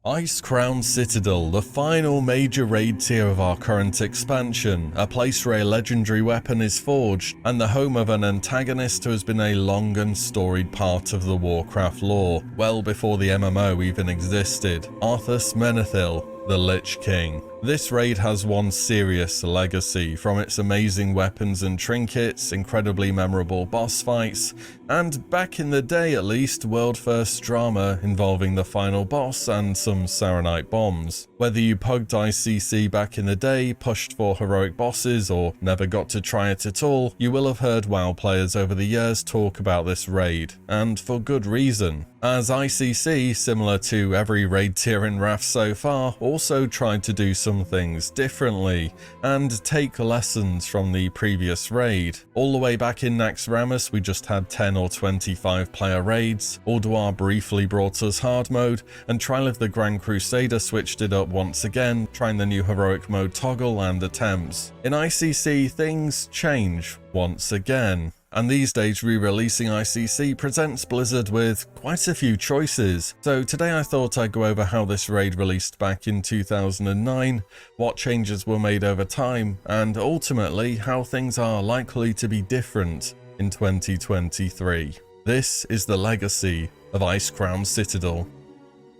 Icecrown Citadel, the final major raid tier of our current expansion, a place where a legendary weapon is forged, and the home of an antagonist who has been a long and storied part of the Warcraft lore, well before the MMO even existed. Arthas Menethil, the Lich King. This raid has one serious legacy, from its amazing weapons and trinkets, incredibly memorable boss fights, and back in the day at least, world-first drama involving the final boss and some Saronite bombs. Whether you pugged ICC back in the day, pushed for heroic bosses, or never got to try it at all, you will have heard WoW players over the years talk about this raid, and for good reason. As ICC, similar to every raid tier in Wrath so far, also tried to do some things differently, and take lessons from the previous raid. All the way back in Naxxramas we just had 10 or 25 player raids, Ulduar briefly brought us hard mode, and Trial of the Grand Crusader switched it up once again, trying the new heroic mode toggle and attempts. In ICC things change once again. And these days re-releasing ICC presents Blizzard with quite a few choices. So today I thought I'd go over how this raid released back in 2009, what changes were made over time, and ultimately how things are likely to be different in 2023. This is the legacy of Icecrown Citadel.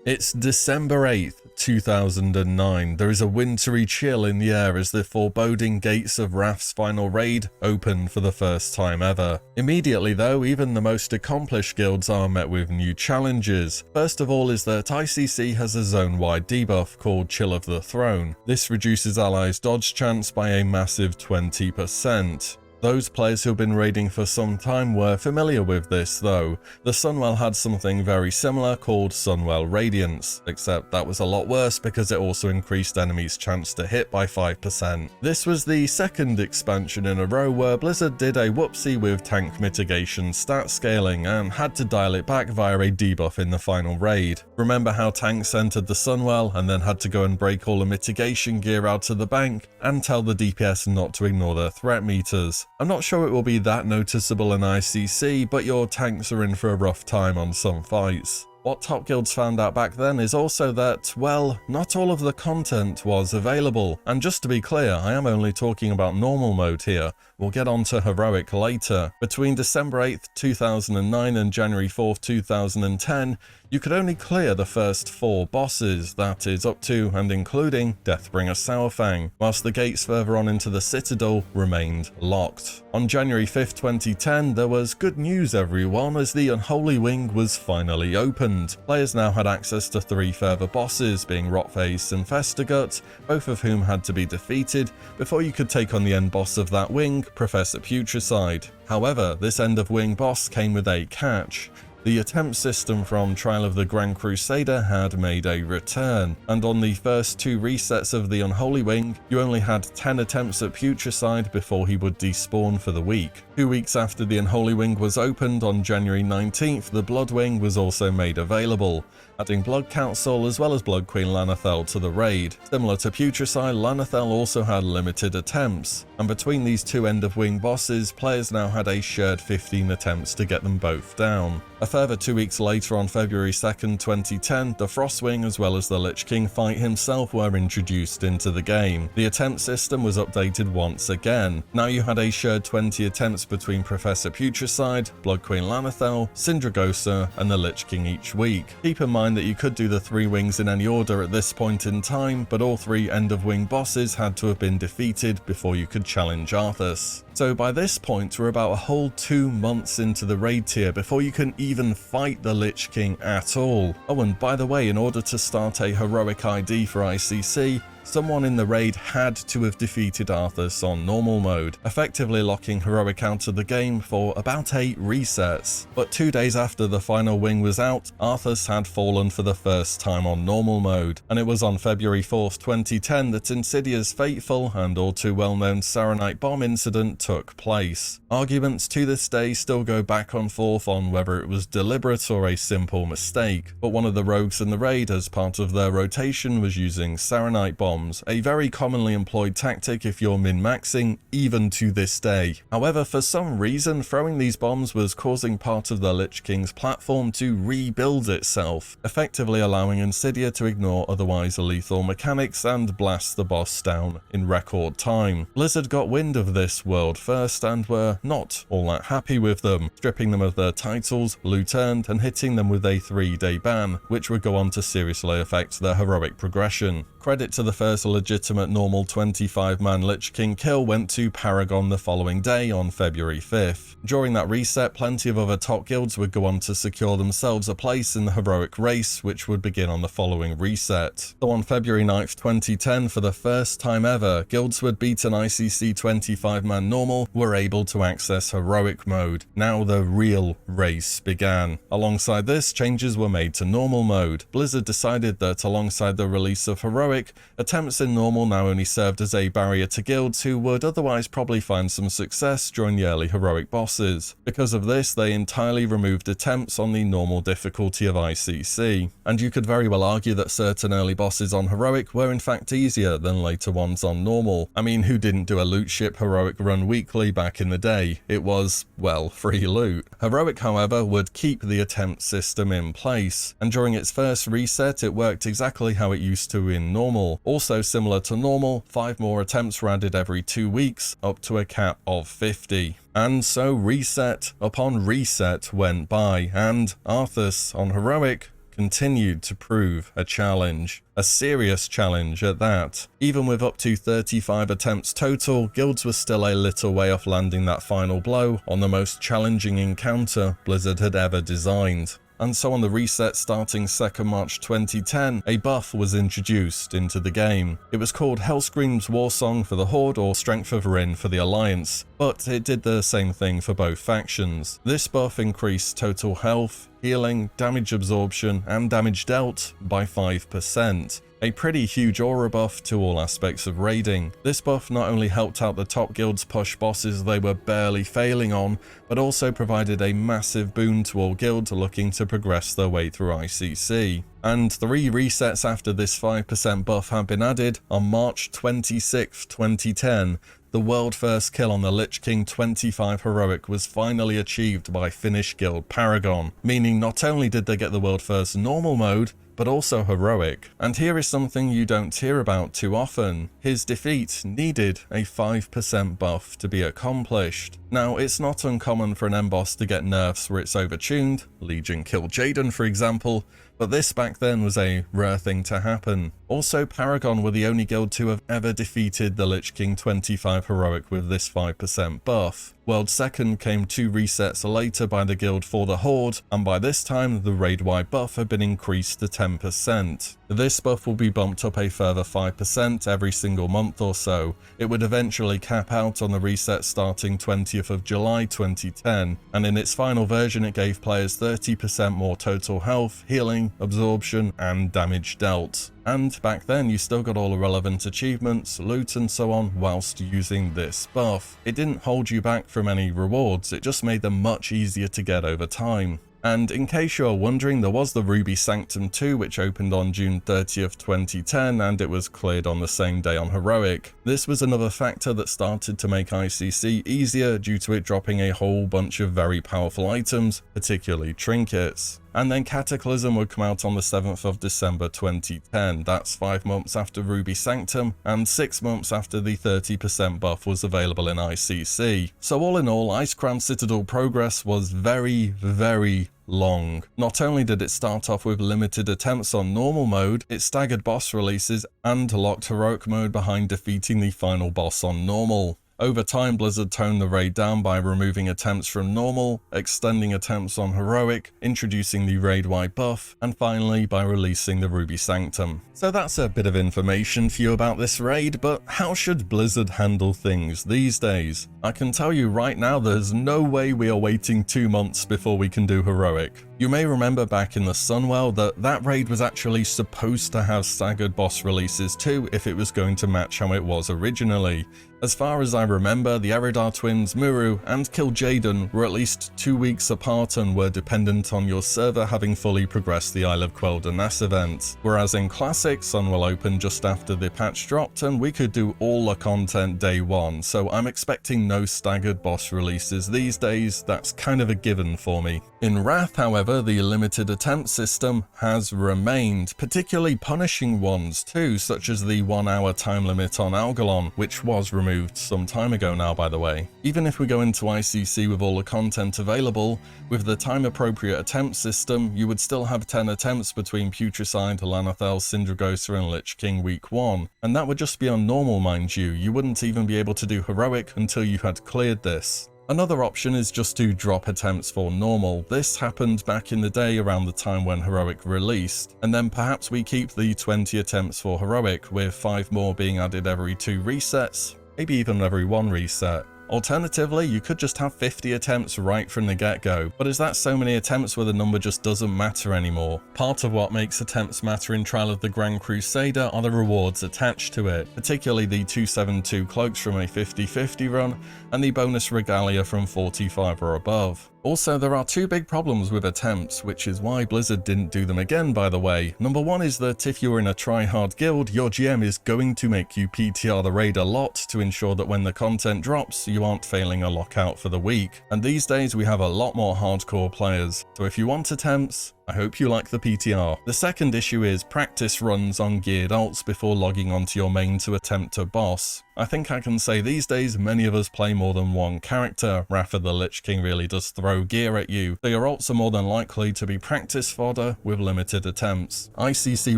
It's December 8th, 2009. There is a wintry chill in the air as the foreboding gates of Wrath's final raid open for the first time ever. Immediately though, even the most accomplished guilds are met with new challenges. First of all is that ICC has a zone-wide debuff called Chill of the Throne. This reduces allies' dodge chance by a massive 20%. Those players who've been raiding for some time were familiar with this though. The Sunwell had something very similar called Sunwell Radiance, except that was a lot worse because it also increased enemies' chance to hit by 5%. This was the second expansion in a row where Blizzard did a whoopsie with tank mitigation stat scaling and had to dial it back via a debuff in the final raid. Remember how tanks entered the Sunwell and then had to go and break all the mitigation gear out of the bank and tell the DPS not to ignore their threat meters? I'm not sure it will be that noticeable in ICC, but your tanks are in for a rough time on some fights. What top guilds found out back then is also that, well, not all of the content was available. And just to be clear, I am only talking about normal mode here. We'll get on to heroic later. Between December 8th, 2009 and January 4th, 2010, you could only clear the first 4 bosses, that is up to and including Deathbringer Saurfang, whilst the gates further on into the Citadel remained locked. On January 5th, 2010, there was good news everyone, as the Unholy Wing was finally opened. Players now had access to 3 further bosses, being Rotface and Festergut, both of whom had to be defeated before you could take on the end boss of that wing, Professor Putricide. However, this end of wing boss came with a catch. The attempt system from Trial of the Grand Crusader had made a return, and on the first 2 resets of the Unholy Wing, you only had 10 attempts at Putricide before he would despawn for the week. 2 weeks after the Unholy Wing was opened, on January 19th, the Blood Wing was also made available, adding Blood Council as well as Blood Queen Lanethel to the raid. Similar to Putricide, Lanethel also had limited attempts, and between these 2 end-of-wing bosses, players now had a shared 15 attempts to get them both down. A further 2 weeks later, on February 2nd, 2010, the Frostwing as well as the Lich King fight himself were introduced into the game. The attempt system was updated once again. Now you had a shared 20 attempts between Professor Putricide, Blood Queen Lanethel, Sindragosa, and the Lich King each week. Keep in mind that you could do the 3 wings in any order at this point in time, but all 3 end-of-wing bosses had to have been defeated before you could challenge Arthas. So by this point, we're about a whole 2 months into the raid tier before you can even fight the Lich King at all. Oh, and by the way, in order to start a heroic ID for ICC, someone in the raid had to have defeated Arthas on normal mode, effectively locking heroic out of the game for about 8 resets. But 2 days after the final wing was out, Arthas had fallen for the first time on normal mode, and it was on February 4th, 2010 that Insidia's fateful and all too well-known Saronite bomb incident took place. Arguments to this day still go back and forth on whether it was deliberate or a simple mistake, but one of the rogues in the raid as part of their rotation was using Saronite bomb bombs, a very commonly employed tactic if you're min-maxing, even to this day. However, for some reason, throwing these bombs was causing part of the Lich King's platform to rebuild itself, effectively allowing Insidia to ignore otherwise lethal mechanics and blast the boss down in record time. Blizzard got wind of this world first and were not all that happy with them, stripping them of their titles, loot earned, and hitting them with a 3-day ban, which would go on to seriously affect their heroic progression. Credit to the first legitimate normal 25-man Lich King kill went to Paragon the following day on February 5th. During that reset, plenty of other top guilds would go on to secure themselves a place in the heroic race, which would begin on the following reset. So on February 9th, 2010, for the first time ever, guilds who had beaten ICC 25-man normal were able to access heroic mode. Now the real race began. Alongside this, changes were made to normal mode. Blizzard decided that alongside the release of heroic, attempts in normal now only served as a barrier to guilds who would otherwise probably find some success during the early heroic bosses. Because of this, they entirely removed attempts on the normal difficulty of ICC. And you could very well argue that certain early bosses on heroic were in fact easier than later ones on normal. I mean, who didn't do a loot ship heroic run weekly back in the day? It was, well, free loot. Heroic, however, would keep the attempt system in place, and during its first reset it worked exactly how it used to in normal. Also similar to normal, 5 more attempts were added every 2 weeks, up to a cap of 50. And so reset upon reset went by, and Arthas on heroic continued to prove a challenge. A serious challenge at that. Even with up to 35 attempts total, guilds were still a little way off landing that final blow on the most challenging encounter Blizzard had ever designed. And so on the reset starting 2nd March 2010, a buff was introduced into the game. It was called Hellscream's Warsong for the Horde or Strength of Rin for the Alliance, but it did the same thing for both factions. This buff increased total health, healing, damage absorption, and damage dealt by 5%. A pretty huge aura buff to all aspects of raiding. This buff not only helped out the top guilds push bosses they were barely failing on, but also provided a massive boon to all guilds looking to progress their way through ICC. And 3 resets after this 5% buff had been added, on March 26, 2010, the world first kill on the Lich King 25 heroic was finally achieved by Finnish guild Paragon, meaning not only did they get the world first normal mode, but also heroic. And here is something you don't hear about too often. His defeat needed a 5% buff to be accomplished. Now, it's not uncommon for an end boss to get nerfs where it's overtuned, Legion killed Jaden for example, but this back then was a rare thing to happen. Also, Paragon were the only guild to have ever defeated the Lich King 25 heroic with this 5% buff. World Second came 2 resets later by the guild for the Horde, and by this time the raid-wide buff had been increased to 10%. This buff will be bumped up a further 5% every single month or so. It would eventually cap out on the reset starting 20th of July 2010, and in its final version it gave players 30% more total health, healing, absorption, and damage dealt. And back then you still got all the relevant achievements, loot and so on whilst using this buff. It didn't hold you back from any rewards, it just made them much easier to get over time. And in case you're wondering, there was the Ruby Sanctum 2 which opened on June 30th, 2010 and it was cleared on the same day on Heroic. This was another factor that started to make ICC easier due to it dropping a whole bunch of very powerful items, particularly trinkets. And then Cataclysm would come out on the 7th of December 2010, that's 5 months after Ruby Sanctum, and 6 months after the 30% buff was available in ICC. So all in all, Icecrown Citadel progress was very, very long. Not only did it start off with limited attempts on normal mode, it staggered boss releases and locked heroic mode behind defeating the final boss on normal. Over time, Blizzard toned the raid down by removing attempts from normal, extending attempts on heroic, introducing the raid-wide buff, and finally by releasing the Ruby Sanctum. So that's a bit of information for you about this raid, but how should Blizzard handle things these days? I can tell you right now there's no way we are waiting 2 months before we can do heroic. You may remember back in the Sunwell that raid was actually supposed to have staggered boss releases too if it was going to match how it was originally. As far as I remember, the Eridar twins Muru and Kil'jaeden were at least 2 weeks apart and were dependent on your server having fully progressed the Isle of Quel'Danas event, whereas in Classic, Sunwell opened just after the patch dropped and we could do all the content day one, so I'm expecting no staggered boss releases these days. That's kind of a given for me. In Wrath, however, the limited attempt system has remained, particularly punishing ones too, such as the 1 hour time limit on Algalon, which was removed some time ago now, by the way. Even if we go into ICC with all the content available, with the time appropriate attempt system, you would still have 10 attempts between Putricide, Lanathel, Sindragosa and Lich King week 1, and that would just be on normal, mind you. You wouldn't even be able to do heroic until you had cleared this. Another option is just to drop attempts for normal. This happened back in the day around the time when heroic released, and then perhaps we keep the 20 attempts for heroic, with 5 more being added every 2 resets, maybe even every 1 reset. Alternatively, you could just have 50 attempts right from the get-go, but is that so many attempts where the number just doesn't matter anymore? Part of what makes attempts matter in Trial of the Grand Crusader are the rewards attached to it, particularly the 272 cloaks from a 50/50 run, and the bonus regalia from 45 or above. Also, there are 2 big problems with attempts, which is why Blizzard didn't do them again, by the way. Number 1 is that if you're in a try-hard guild, your GM is going to make you PTR the raid a lot to ensure that when the content drops, you aren't failing a lockout for the week. And these days we have a lot more hardcore players, so if you want attempts, I hope you like the PTR. The second issue is practice runs on geared alts before logging onto your main to attempt a boss. I think I can say these days many of us play more than one character. Wrath of the Lich King really does throw gear at you, so your alts are more than likely to be practice fodder with limited attempts. ICC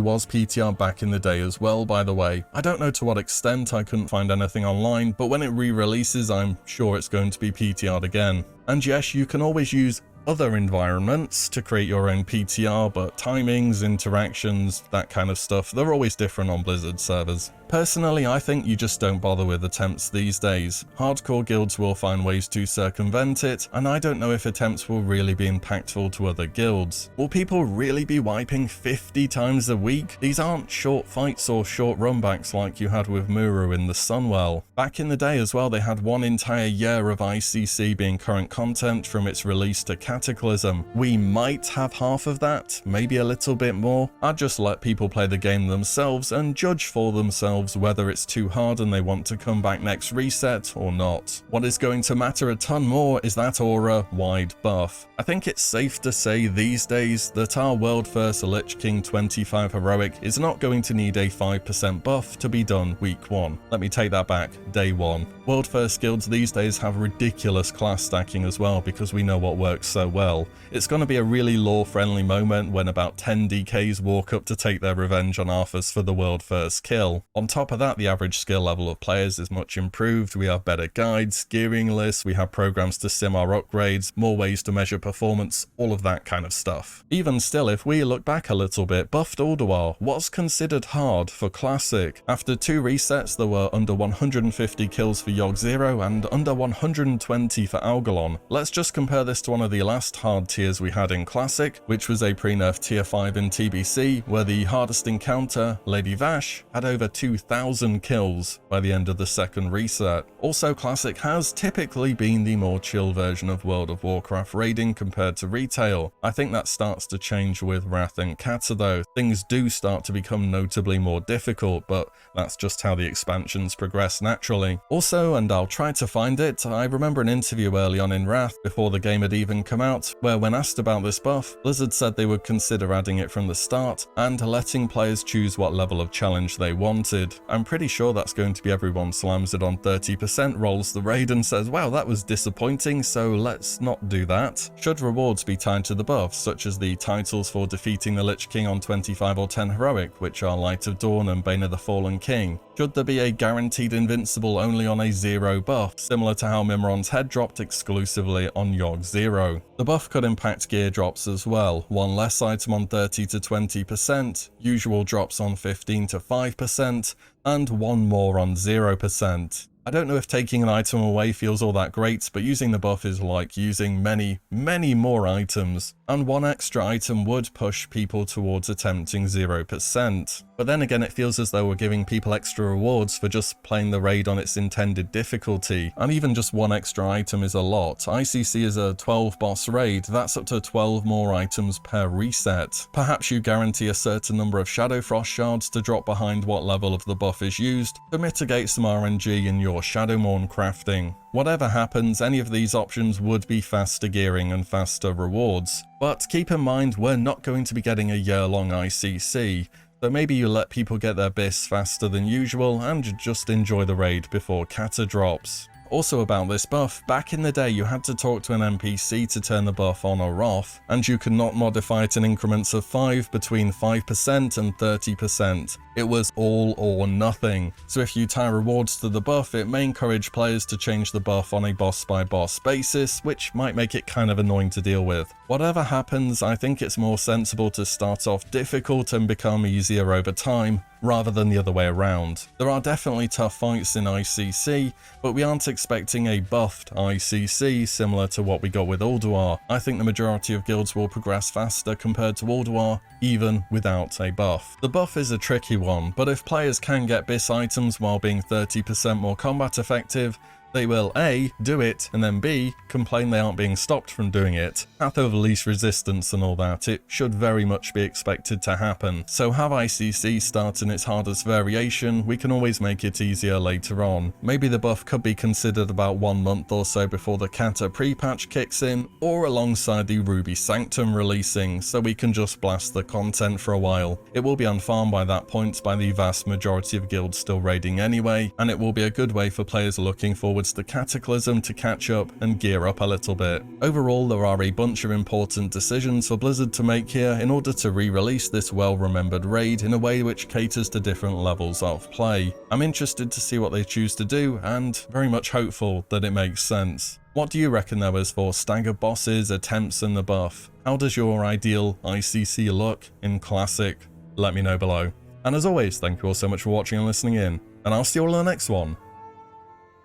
was PTR back in the day as well, by the way. I don't know to what extent, I couldn't find anything online, but when it re-releases I'm sure it's going to be PTR'd again. And yes, you can always use other environments to create your own PTR, but timings, interactions, that kind of stuff, they're always different on Blizzard servers. Personally, I think you just don't bother with attempts these days. Hardcore guilds will find ways to circumvent it, and I don't know if attempts will really be impactful to other guilds. Will people really be wiping 50 times a week? These aren't short fights or short runbacks like you had with Muru in the Sunwell. Back in the day as well, they had 1 entire year of ICC being current content from its release to Cataclysm. We might have half of that, maybe a little bit more. I'd just let people play the game themselves and judge for themselves whether it's too hard and they want to come back next reset or not. What is going to matter a ton more is that aura-wide buff. I think it's safe to say these days that our world first Lich King 25 heroic is not going to need a 5% buff to be done week 1. Let me take that back, day 1. World first guilds these days have ridiculous class stacking as well because we know what works so well. It's going to be a really lore friendly moment when about 10 DKs walk up to take their revenge on Arthas for the world first kill. On top of that, the average skill level of players is much improved. We have better guides, gearing lists, we have programs to sim our upgrades, more ways to measure performance, all of that kind of stuff. Even still, if we look back a little bit, buffed Ulduar was considered hard for Classic. After 2 resets, there were under 150 kills for Yogg 0 and under 120 for Algalon. Let's just compare this to one of the last hard tiers we had in Classic, which was a pre-nerf tier 5 in TBC, where the hardest encounter, Lady Vash, had over 2,000 kills by the end of the 2nd reset. Also, Classic has typically been the more chill version of World of Warcraft raiding compared to retail. I think that starts to change with Wrath and Cata though. Things do start to become notably more difficult, but that's just how the expansions progress naturally. Also, and I'll try to find it, I remember an interview early on in Wrath, before the game had even come out, where when asked about this buff, Blizzard said they would consider adding it from the start and letting players choose what level of challenge they wanted. I'm pretty sure that's going to be everyone slams it on 30%, rolls the raid and says, wow, that was disappointing, so let's not do that. Should rewards be tied to the buffs, such as the titles for defeating the Lich King on 25 or 10 heroic, which are Light of Dawn and Bane of the Fallen King? Should there be a guaranteed invincible only on a 0 buff, similar to how Mimron's head dropped exclusively on Yogg 0? The buff could impact gear drops as well, 1 less item on 30 to 20%, usual drops on 15 to 5%, and 1 more on 0%. I don't know if taking an item away feels all that great, but using the buff is like using many more items, and one extra item would push people towards attempting 0%. But then again, it feels as though we're giving people extra rewards for just playing the raid on its intended difficulty, and even just one extra item is a lot. ICC is a 12 boss raid, that's up to 12 more items per reset. Perhaps you guarantee a certain number of Shadow Frost shards to drop behind what level of the buff is used to mitigate some RNG in your Shadowmourne crafting. Whatever happens, any of these options would be faster gearing and faster rewards. But keep in mind, we're not going to be getting a year-long ICC, so maybe you let people get their bis faster than usual and just enjoy the raid before Kata drops. Also about this buff, back in the day you had to talk to an NPC to turn the buff on or off, and you could not modify it in increments of 5 between 5% and 30%. It was all or nothing, so if you tie rewards to the buff, it may encourage players to change the buff on a boss by boss basis, which might make it kind of annoying to deal with. Whatever happens, I think it's more sensible to start off difficult and become easier over time, rather than the other way around. There are definitely tough fights in ICC, but we aren't expecting a buffed ICC similar to what we got with Ulduar. I think the majority of guilds will progress faster compared to Ulduar, even without a buff. The buff is a tricky one, but if players can get bis items while being 30% more combat effective, they will A, do it, and then B, complain they aren't being stopped from doing it. Path of least resistance and all that, it should very much be expected to happen. So have ICC start in its hardest variation, we can always make it easier later on. Maybe the buff could be considered about 1 month or so before the Kata pre-patch kicks in, or alongside the Ruby Sanctum releasing, so we can just blast the content for a while. It will be unfarmed by that point by the vast majority of guilds still raiding anyway, and it will be a good way for players looking forward to the Cataclysm to catch up and gear up a little bit. Overall, there are a bunch of important decisions for Blizzard to make here in order to re-release this well-remembered raid in a way which caters to different levels of play. I'm interested to see what they choose to do, and very much hopeful that it makes sense. What do you reckon there is for staggered bosses, attempts, and the buff? How does your ideal ICC look in Classic? Let me know below. And as always, thank you all so much for watching and listening in, and I'll see you all in the next one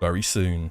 very soon.